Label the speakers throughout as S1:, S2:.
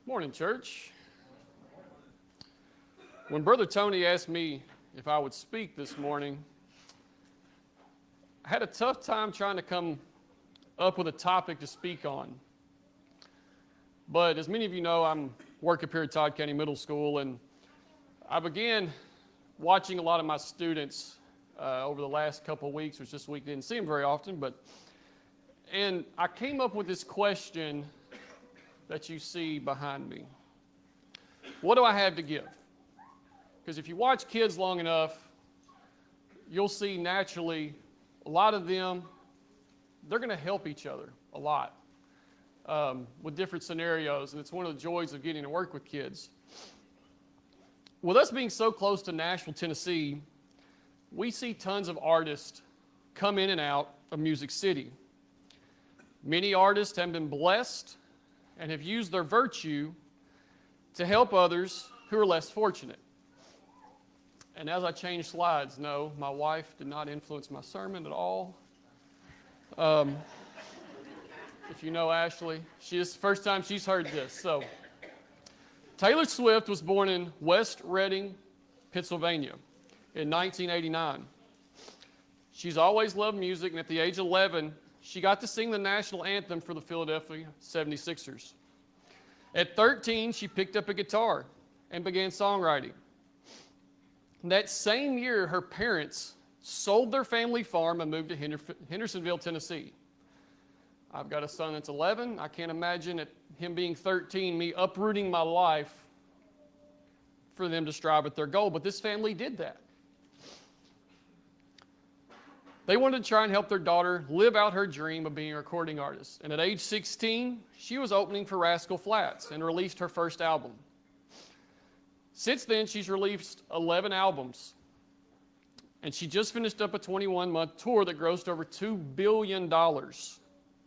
S1: Morning, church. When Brother Tony asked me if I would speak this morning, I had a tough time trying to come up with a topic to speak on. But as many of you know, I'm working up here at Todd County Middle School, and I began watching a lot of my students over the last couple of weeks, which this week didn't see them very often, and I came up with this question that you see behind me. What do I have to give? Because if you watch kids long enough, you'll see naturally a lot of them, they're going to help each other a lot with different scenarios, and it's one of the joys of getting to work with kids. With us being so close to Nashville, Tennessee, we see tons of artists come in and out of Music City. Many artists have been blessed and have used their virtue to help others who are less fortunate. And as I change slides, no, my wife did not influence my sermon at all. If you know Ashley, it's the first time she's heard this. So, Taylor Swift was born in West Reading, Pennsylvania in 1989. She's always loved music, and at the age of 11, she got to sing the national anthem for the Philadelphia 76ers. At 13, she picked up a guitar and began songwriting. That same year, her parents sold their family farm and moved to Hendersonville, Tennessee. I've got a son that's 11. I can't imagine at him being 13, me uprooting my life for them to strive at their goal, but this family did that. They wanted to try and help their daughter live out her dream of being a recording artist. And at age 16, she was opening for Rascal Flatts and released her first album. Since then, she's released 11 albums. And she just finished up a 21-month tour that grossed over $2 billion.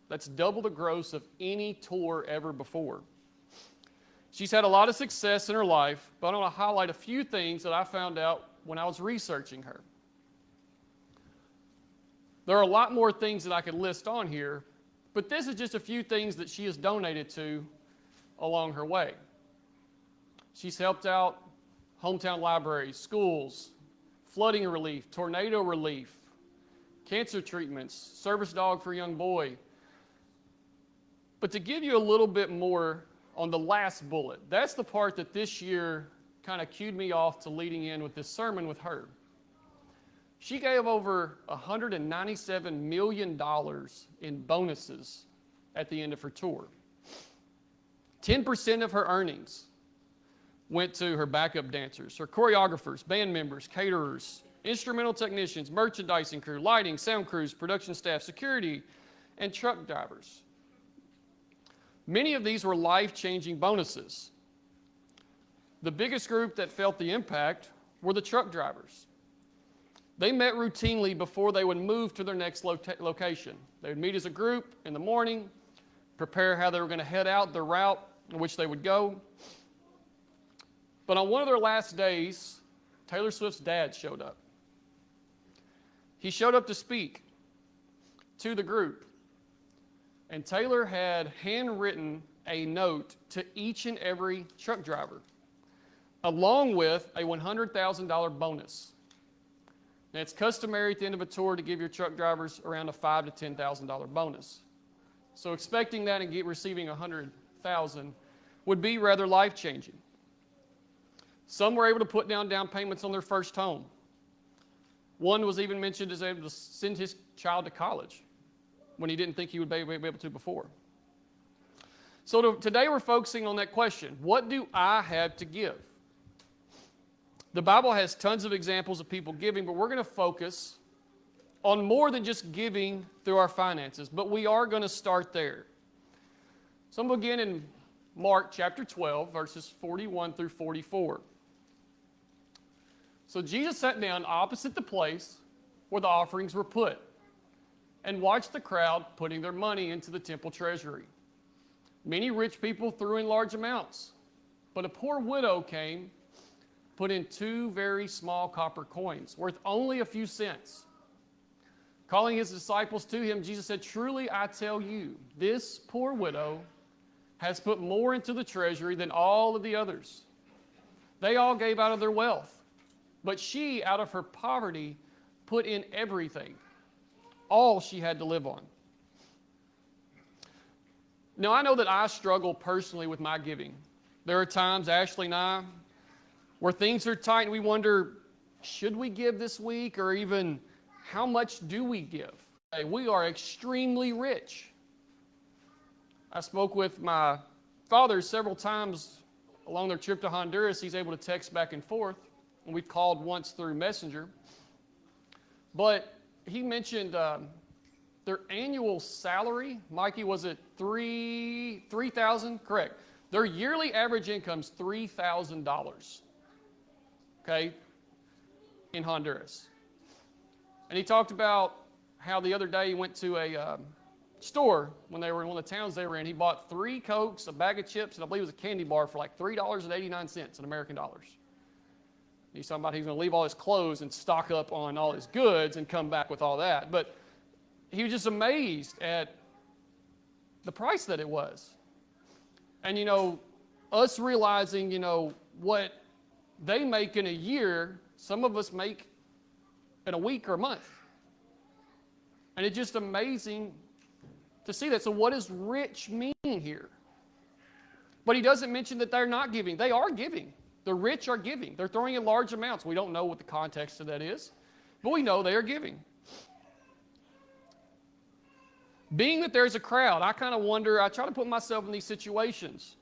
S1: That's double the gross of any tour ever before. She's had a lot of success in her life, but I want to highlight a few things that I found out when I was researching her. There are a lot more things that I could list on here, but this is just a few things that she has donated to along her way. She's helped out hometown libraries, schools, flooding relief, tornado relief, cancer treatments, service dog for a young boy. But to give you a little bit more on the last bullet, that's the part that this year kind of cued me off to leading in with this sermon with her. She gave over $197 million in bonuses at the end of her tour. 10% of her earnings went to her backup dancers, her choreographers, band members, caterers, instrumental technicians, merchandising crew, lighting, sound crews, production staff, security, and truck drivers. Many of these were life-changing bonuses. The biggest group that felt the impact were the truck drivers. They met routinely before they would move to their next location. They would meet as a group in the morning, prepare how they were going to head out, the route in which they would go. But on one of their last days, Taylor Swift's dad showed up. He showed up to speak to the group. And Taylor had handwritten a note to each and every truck driver, along with a $100,000 bonus. Now, it's customary at the end of a tour to give your truck drivers around a $5,000 to $10,000 bonus. So expecting that and receiving $100,000 would be rather life-changing. Some were able to put down payments on their first home. One was even mentioned as able to send his child to college when he didn't think he would be able to before. So today we're focusing on that question, what do I have to give? The Bible has tons of examples of people giving, but we're going to focus on more than just giving through our finances, but we are going to start there. So I'm going to begin in Mark chapter 12, verses 41 through 44. So Jesus sat down opposite the place where the offerings were put and watched the crowd putting their money into the temple treasury. Many rich people threw in large amounts, but a poor widow came, put in 2 very small copper coins, worth only a few cents. Calling his disciples to him, Jesus said, "Truly I tell you, this poor widow has put more into the treasury than all of the others. They all gave out of their wealth, but she, out of her poverty, put in everything, all she had to live on. Now, I know that I struggle personally with my giving. There are times, Ashley and I, where things are tight and we wonder, should we give this week, or even how much do we give? We are extremely rich. I spoke with my father several times along their trip to Honduras. He's able to text back and forth, and we've called once through Messenger. But he mentioned their annual salary. Mikey, was it $3,000? Correct. Their yearly average income is $3,000. Okay, in Honduras. And he talked about how the other day he went to a store when they were in one of the towns they were in. He bought 3 Cokes, a bag of chips, and I believe it was a candy bar for like $3.89 in American dollars. He's talking about he's going to leave all his clothes and stock up on all his goods and come back with all that. But he was just amazed at the price that it was. And, you know, us realizing, you know, what they make in a year, some of us make in a week or a month. And it's just amazing to see that. So what does rich mean here? But he doesn't mention that they're not giving. They are giving. The rich are giving. They're throwing in large amounts. We don't know what the context of that is, but we know they are giving. Being that there's a crowd, I kind of wonder, I try to put myself in these situations.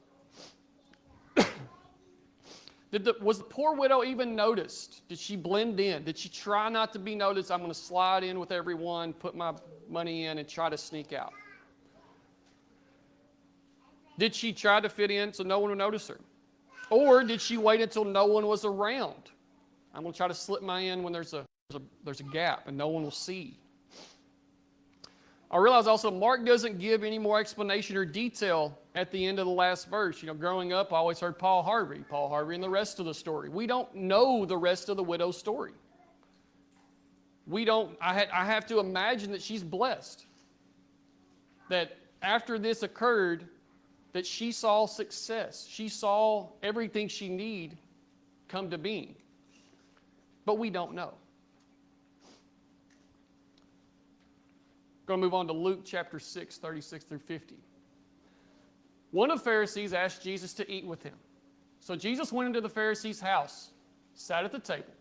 S1: Was the poor widow even noticed? Did she blend in? Did she try not to be noticed? I'm going to slide in with everyone, put my money in, and try to sneak out. Did she try to fit in so no one would notice her? Or did she wait until no one was around? I'm going to try to slip my in when there's a gap and no one will see. I realize also Mark doesn't give any more explanation or detail at the end of the last verse. You know, growing up, I always heard Paul Harvey and the rest of the story. We don't know the rest of the widow's story. I have to imagine that she's blessed. That after this occurred, that she saw success. She saw everything she needed come to being. But we don't know. Going to move on to Luke chapter 6, 36 through 50. One of the Pharisees asked Jesus to eat with him. So Jesus went into the Pharisee's house, sat at the table.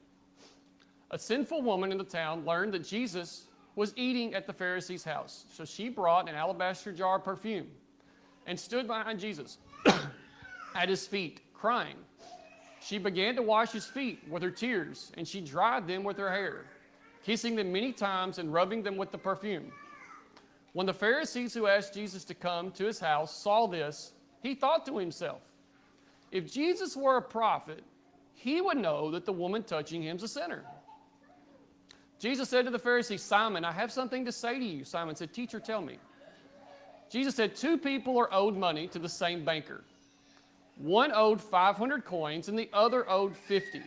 S1: A sinful woman in the town learned that Jesus was eating at the Pharisee's house. So she brought an alabaster jar of perfume and stood behind Jesus at his feet, crying. She began to wash his feet with her tears, and she dried them with her hair, kissing them many times and rubbing them with the perfume. When the Pharisees who asked Jesus to come to his house saw this, he thought to himself, if Jesus were a prophet, he would know that the woman touching him is a sinner. Jesus said to the Pharisee, Simon, I have something to say to you. Simon said, Teacher, tell me. Jesus said, 2 people are owed money to the same banker. One owed 500 coins and the other owed 50.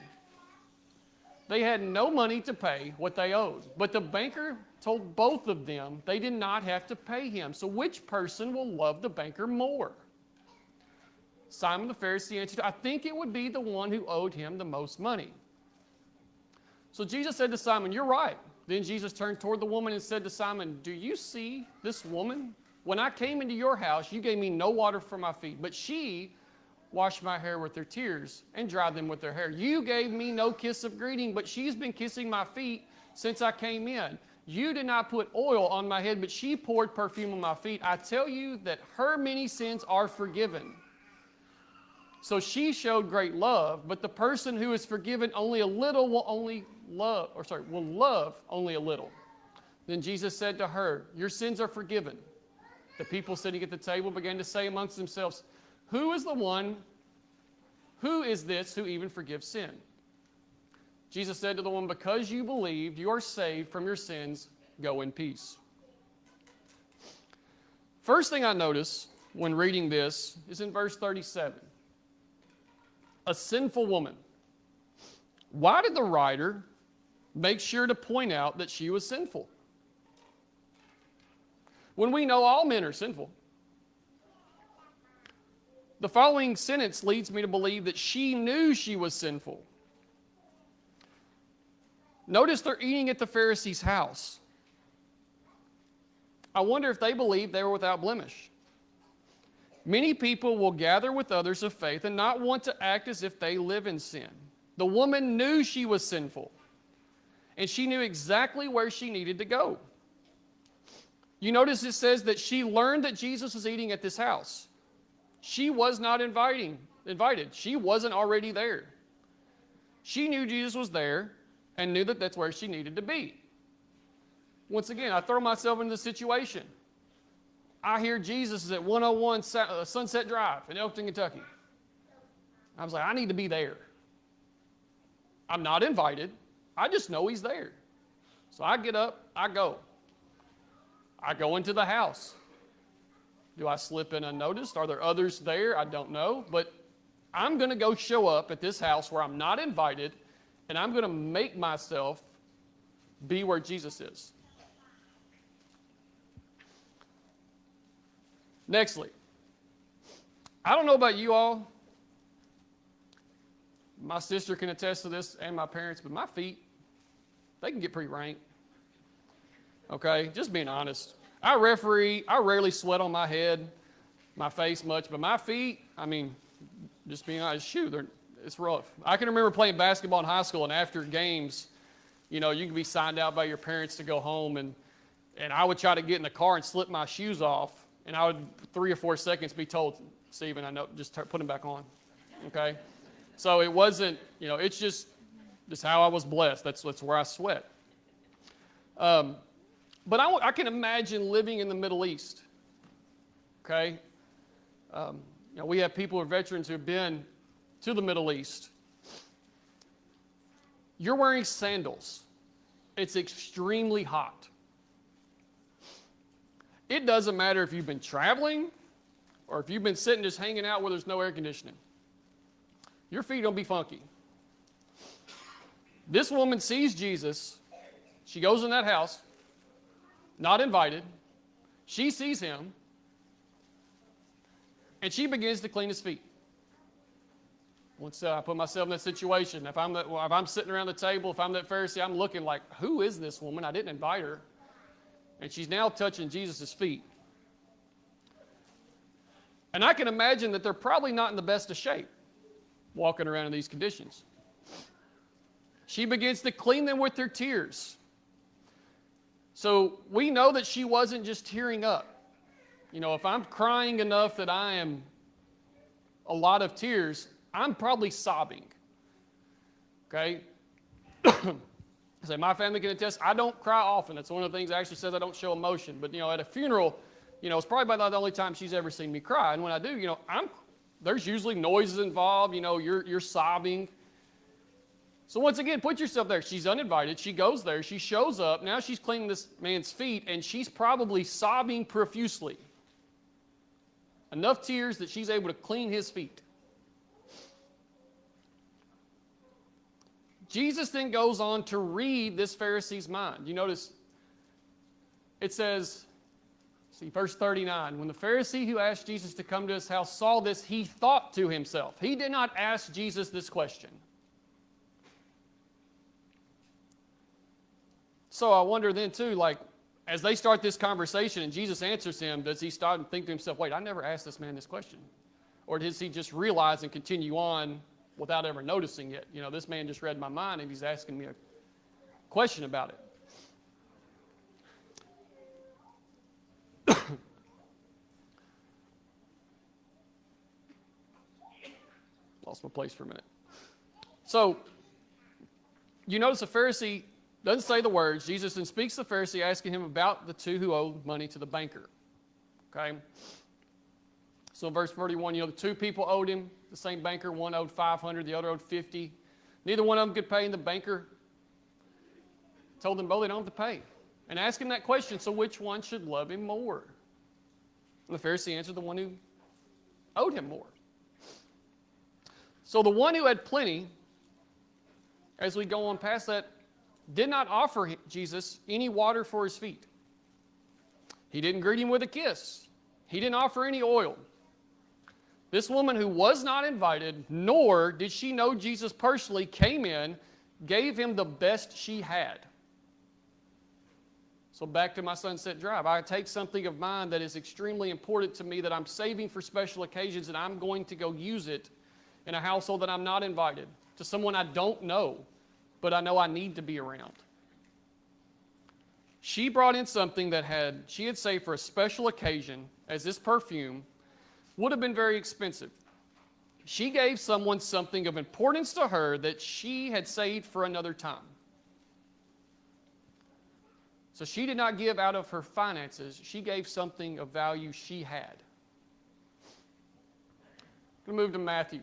S1: They had no money to pay what they owed, but the banker told both of them they did not have to pay him. So which person will love the banker more? Simon the Pharisee answered, I think it would be the one who owed him the most money. So Jesus said to Simon, you're right. Then Jesus turned toward the woman and said to Simon, do you see this woman? When I came into your house, you gave me no water for my feet, but she washed my hair with her tears and dried them with her hair. You gave me no kiss of greeting, but she's been kissing my feet since I came in. You did not put oil on my head, but she poured perfume on my feet. I tell you that her many sins are forgiven. So she showed great love, but the person who is forgiven only a little will love only a little. Then Jesus said to her, your sins are forgiven. The people sitting at the table began to say amongst themselves, who is this who even forgives sin? Jesus said to the woman, because you believed, you are saved from your sins. Go in peace. First thing I notice when reading this is in verse 37. A sinful woman. Why did the writer make sure to point out that she was sinful? When we know all men are sinful. The following sentence leads me to believe that she knew she was sinful. Notice they're eating at the Pharisee's house. I wonder if they believed they were without blemish. Many people will gather with others of faith and not want to act as if they live in sin. The woman knew she was sinful, and she knew exactly where she needed to go. You notice it says that she learned that Jesus was eating at this house. She was not invited. She wasn't already there. She knew Jesus was there and knew that that's where she needed to be. Once again, I throw myself into the situation. I hear Jesus is at 101 Sunset Drive in Elkton, Kentucky. I was like, I need to be there. I'm not invited. I just know he's there. So I get up, I go. I go into the house. Do I slip in unnoticed? Are there others there? I don't know. But I'm going to go show up at this house where I'm not invited, and I'm going to make myself be where Jesus is. Nextly, I don't know about you all. My sister can attest to this and my parents, but my feet, they can get pretty rank. Okay, just being honest. I referee, I rarely sweat on my head, my face much, but my feet, I mean, just being honest, it's rough. I can remember playing basketball in high school, and after games, you know, you can be signed out by your parents to go home, and I would try to get in the car and slip my shoes off, and I would, 3 or 4 seconds, be told, Stephen, I know, just put them back on, okay? So it wasn't, you know, it's just how I was blessed. That's where I sweat. But I can imagine living in the Middle East, okay? You know, we have people who are veterans who have been to the Middle East. You're wearing sandals. It's extremely hot. It doesn't matter if you've been traveling or if you've been sitting just hanging out where there's no air conditioning. Your feet are going to be funky. This woman sees Jesus. She goes in that house, not invited. She sees him, and she begins to clean his feet. Once I put myself in that situation, if I'm sitting around the table, if I'm that Pharisee, I'm looking like, who is this woman? I didn't invite her. And she's now touching Jesus' feet. And I can imagine that they're probably not in the best of shape walking around in these conditions. She begins to clean them with her tears. So we know that she wasn't just tearing up. You know, if I'm crying enough that I am a lot of tears, I'm probably sobbing. Okay? So my family can attest, I don't cry often. That's one of the things actually says I don't show emotion. But, you know, at a funeral, you know, it's probably about the only time she's ever seen me cry. And when I do, you know, there's usually noises involved. You know, you're sobbing. So once again, put yourself there. She's uninvited. She goes there. She shows up. Now she's cleaning this man's feet, and she's probably sobbing profusely. Enough tears that she's able to clean his feet. Jesus then goes on to read this Pharisee's mind. You notice it says, see, verse 39, when the Pharisee who asked Jesus to come to his house saw this, he thought to himself. He did not ask Jesus this question. So I wonder then too, like, as they start this conversation and Jesus answers him, does he start and think to himself, wait, I never asked this man this question? Or does he just realize and continue on without ever noticing it? You know, this man just read my mind and he's asking me a question about it. Lost my place for a minute. So, you notice the Pharisee doesn't say the words. Jesus then speaks to the Pharisee, asking him about the two who owed money to the banker. Okay? So in verse 31, you know, the two people owed him, the same banker. One owed 500, the other owed 50. Neither one of them could pay, and the banker told them both they don't have to pay. And asked him that question, so which one should love him more? And the Pharisee answered, the one who owed him more. So the one who had plenty, as we go on past that, did not offer Jesus any water for his feet. He didn't greet him with a kiss. He didn't offer any oil. This woman who was not invited, nor did she know Jesus personally, came in, gave him the best she had. So back to my Sunset Drive. I take something of mine that is extremely important to me that I'm saving for special occasions, and I'm going to go use it in a household that I'm not invited, to someone I don't know, but I know I need to be around. She brought in something that she had saved for a special occasion, as this perfume would have been very expensive. She gave someone something of importance to her that she had saved for another time. So she did not give out of her finances. She gave something of value she had. I'm going to move to Matthew.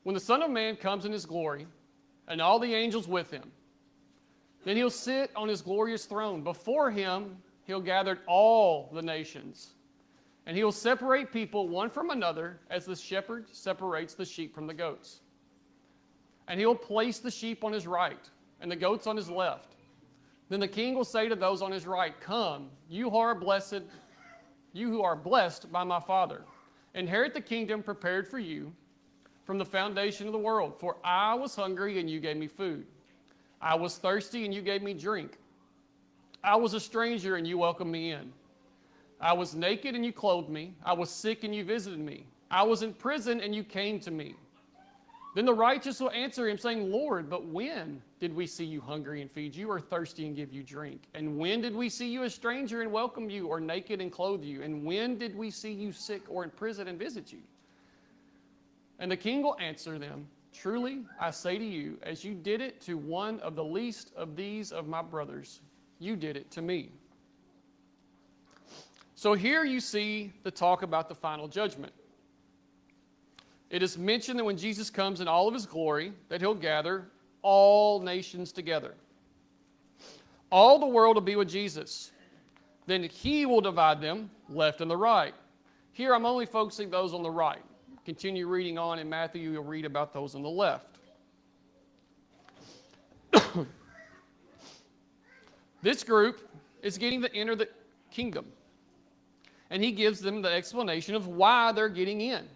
S1: When the Son of Man comes in his glory, and all the angels with him, then he'll sit on his glorious throne. Before him, he'll gather all the nations. And he'll separate people one from another as the shepherd separates the sheep from the goats. And he'll place the sheep on his right and the goats on his left. Then the king will say to those on his right, "Come, you who are blessed by my Father. Inherit the kingdom prepared for you from the foundation of the world. For I was hungry, and you gave me food. I was thirsty, and you gave me drink. I was a stranger, and you welcomed me in. I was naked, and you clothed me. I was sick, and you visited me. I was in prison, and you came to me." Then the righteous will answer him, saying, "Lord, but when did we see you hungry and feed you, or thirsty and give you drink? And when did we see you a stranger and welcome you, or naked and clothe you? And when did we see you sick or in prison and visit you?" And the king will answer them, "Truly, I say to you, as you did it to one of the least of these of my brothers, you did it to me." So here you see the talk about the final judgment. It is mentioned that when Jesus comes in all of his glory, that he'll gather all nations together. All the world will be with Jesus. Then he will divide them left and the right. Here I'm only focusing those on the right. Continue reading on in Matthew, you'll read about those on the left. This group is getting to enter the kingdom. And he gives them the explanation of why they're getting in.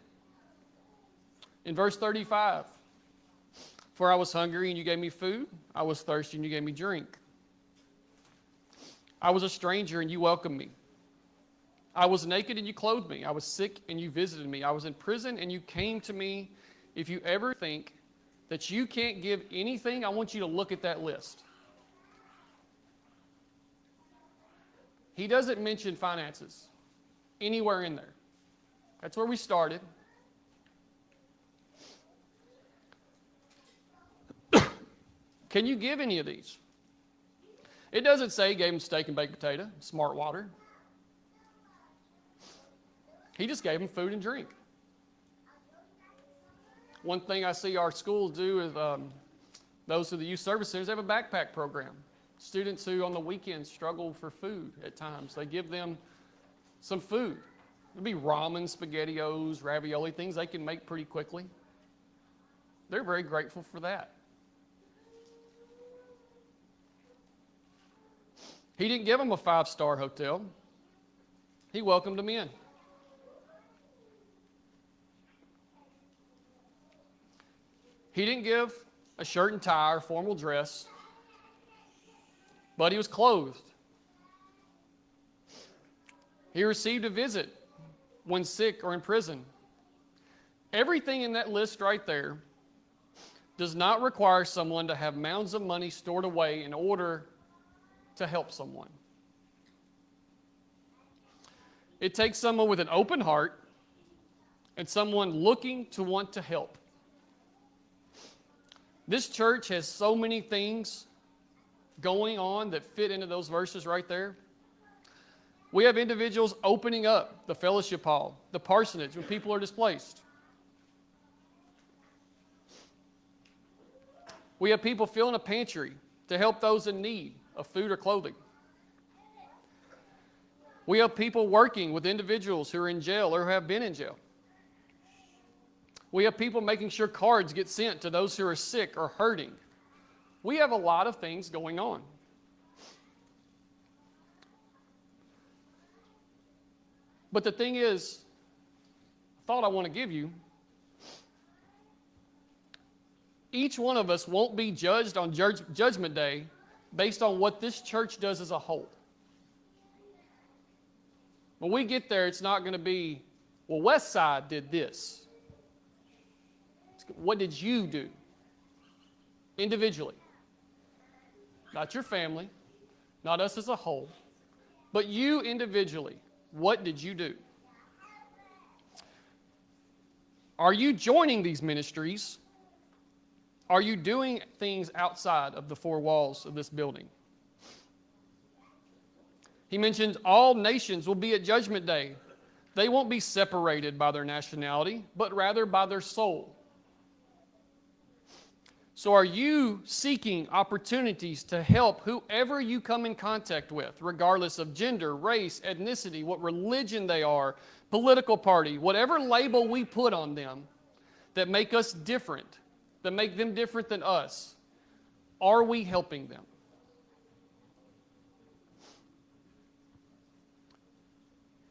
S1: In verse 35, "For I was hungry and you gave me food. I was thirsty and you gave me drink. I was a stranger and you welcomed me. I was naked and you clothed me. I was sick and you visited me. I was in prison and you came to me." If you ever think that you can't give anything, I want you to look at that list. He doesn't mention finances anywhere in there. That's where we started. Can you give any of these? It doesn't say he gave him steak and baked potato, smart water. He just gave him food and drink. One thing I see our schools do is those of the youth service centers have a backpack program. Students who on the weekends struggle for food at times, they give them some food. It'll be ramen, SpaghettiOs, ravioli, things they can make pretty quickly. They're very grateful for that. He didn't give them a 5-star hotel. He welcomed them in. He didn't give a shirt and tie or formal dress, but he was clothed. He received a visit when sick or in prison. Everything in that list right there does not require someone to have mounds of money stored away in order to help someone. It takes someone with an open heart and someone looking to want to help. This church has so many things going on that fit into those verses right there. We have individuals opening up the fellowship hall, the parsonage when people are displaced. We have people filling a pantry to help those in need of food or clothing. We have people working with individuals who are in jail or who have been in jail. We have people making sure cards get sent to those who are sick or hurting. We have a lot of things going on. But the thing is, the thought I want to give you, each one of us won't be judged on Judgment Day based on what this church does as a whole. When we get there, it's not going to be, well, Westside did this. What did you do? Individually. Not your family, not us as a whole, but you individually. What did you do? Are you joining these ministries? Are you doing things outside of the four walls of this building? He mentioned all nations will be at Judgment Day. They won't be separated by their nationality, but rather by their soul. So are you seeking opportunities to help whoever you come in contact with, regardless of gender, race, ethnicity, what religion they are, political party, whatever label we put on them that make us different, that make them different than us? Are we helping them?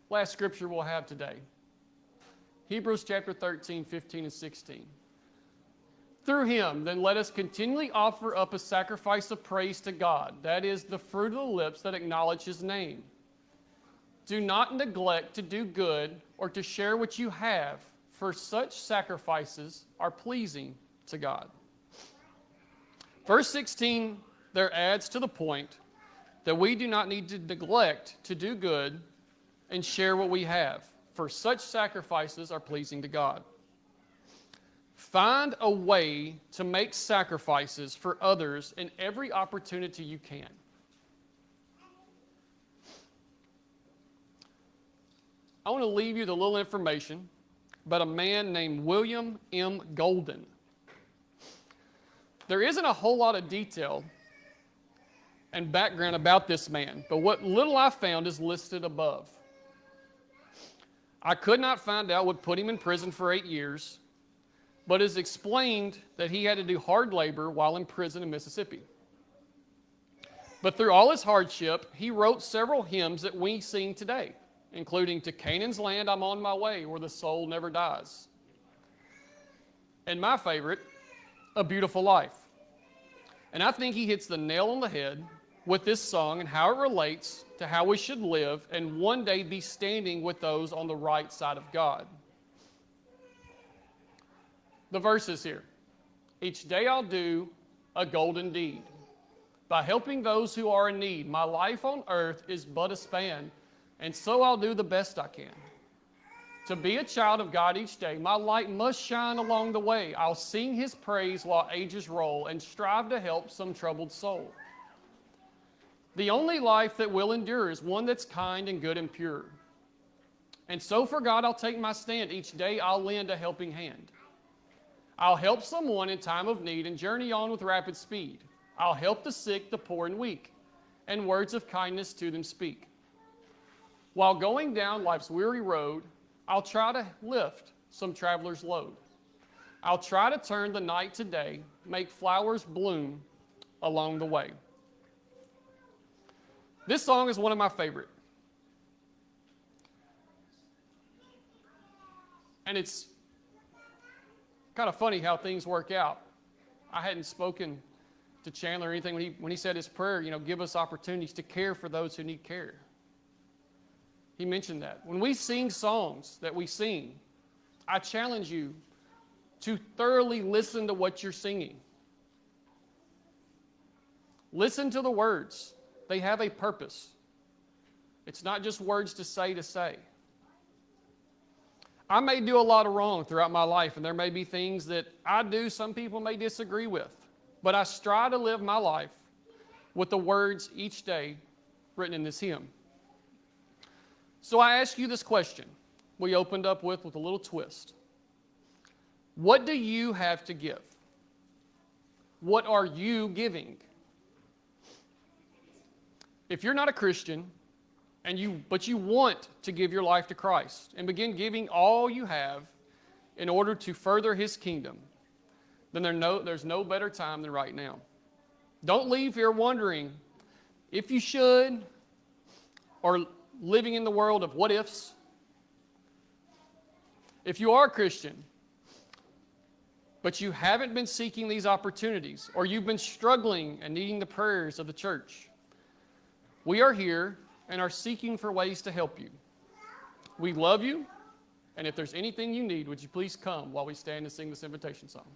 S1: Last scripture we'll have today. Hebrews chapter 13, 15, and 16. Through him, then let us continually offer up a sacrifice of praise to God. That is the fruit of the lips that acknowledge his name. Do not neglect to do good or to share what you have, for such sacrifices are pleasing to God. Verse 16 there adds to the point that we do not need to neglect to do good and share what we have, for such sacrifices are pleasing to God. Find a way to make sacrifices for others in every opportunity you can. I want to leave you with a little information about a man named William M. Golden. There isn't a whole lot of detail and background about this man, but what little I found is listed above. I could not find out what put him in prison for 8 years, but it is explained that he had to do hard labor while in prison in Mississippi. But through all his hardship, he wrote several hymns that we sing today, including "To Canaan's Land I'm on my way, where the soul never dies." And my favorite, "A Beautiful Life." And I think he hits the nail on the head with this song and how it relates to how we should live and one day be standing with those on the right side of God. The verses here. Each day I'll do a golden deed. By helping those who are in need, my life on earth is but a span, and so I'll do the best I can. To be a child of God each day, my light must shine along the way. I'll sing his praise while ages roll and strive to help some troubled soul. The only life that will endure is one that's kind and good and pure. And so for God I'll take my stand. Each day I'll lend a helping hand. I'll help someone in time of need and journey on with rapid speed. I'll help the sick, the poor, and weak, and words of kindness to them speak. While going down life's weary road, I'll try to lift some traveler's load. I'll try to turn the night to day, make flowers bloom along the way. This song is one of my favorite. And it's kind of funny how things work out. I hadn't spoken to Chandler or anything when he said his prayer, give us opportunities to care for those who need care. He mentioned that. When we sing songs that we sing, I challenge you to thoroughly listen to what you're singing. Listen to the words. They have a purpose. It's not just words to say. I may do a lot of wrong throughout my life, and there may be things that I do some people may disagree with, but I strive to live my life with the words each day written in this hymn. So I ask you this question we opened up with a little twist. What do you have to give? What are you giving? If you're not a Christian, but you want to give your life to Christ and begin giving all you have in order to further his kingdom, then there's no better time than right now. Don't leave here wondering if you should, or living in the world of what ifs. If you are a Christian, but you haven't been seeking these opportunities, or you've been struggling and needing the prayers of the church, we are here and are seeking for ways to help you. We love you, and if there's anything you need, would you please come while we stand and sing this invitation song?